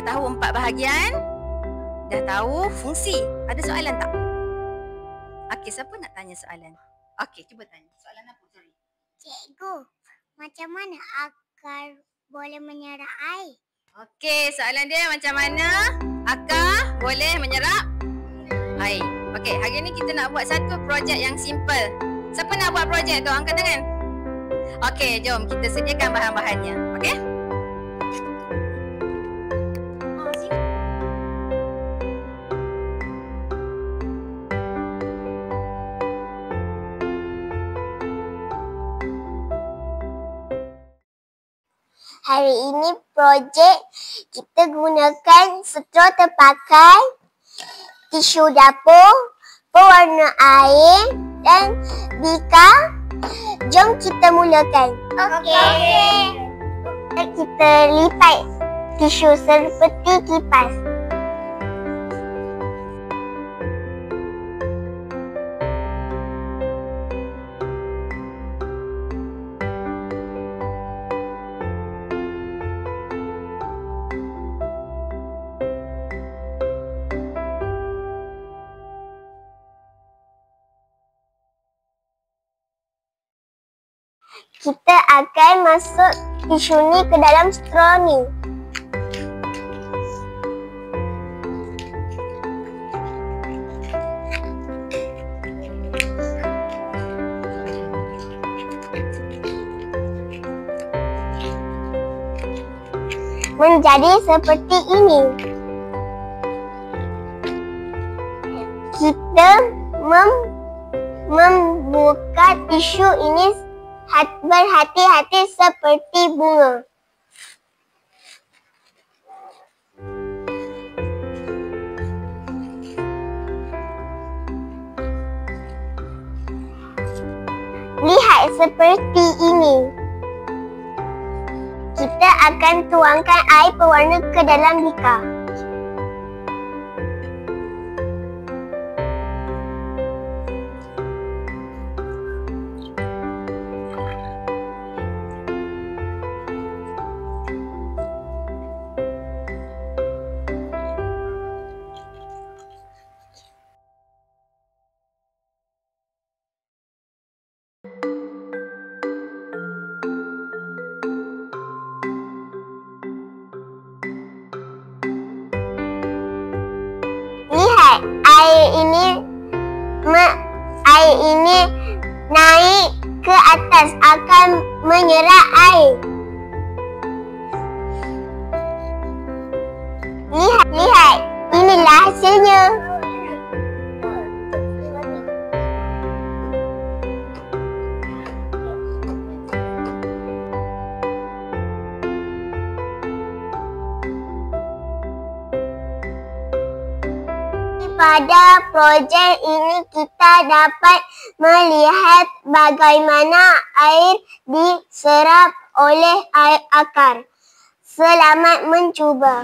tahu 4 bahagian? Dah tahu fungsi? Ada soalan tak? Okey, siapa nak tanya soalan? Okey, cuba tanya. Soalan apa? Sorry. Cikgu, macam mana akar boleh menyerap air? Okey, soalan dia macam mana akar boleh menyerap air. Okey, hari ni kita nak buat satu projek yang simple. Siapa nak buat projek tu? Angkat tangan. Okey, jom kita sediakan bahan-bahannya. Okey? Hari ini projek kita gunakan straw terpakai, tisu dapur, pewarna air dan bika. Jom kita mulakan. Okey. Kita lipat tisu seperti kipas. Kita akan masuk tisu ni ke dalam straw ni. Menjadi seperti ini. Kita membuka tisu ini berhati-hati seperti bunga. Lihat seperti ini. Kita akan tuangkan air pewarna ke dalam bika. Lihat, air ini naik ke atas akan menyerap air. Lihat, inilah hasilnya. Pada projek ini kita dapat melihat bagaimana air diserap oleh akar. Selamat mencuba.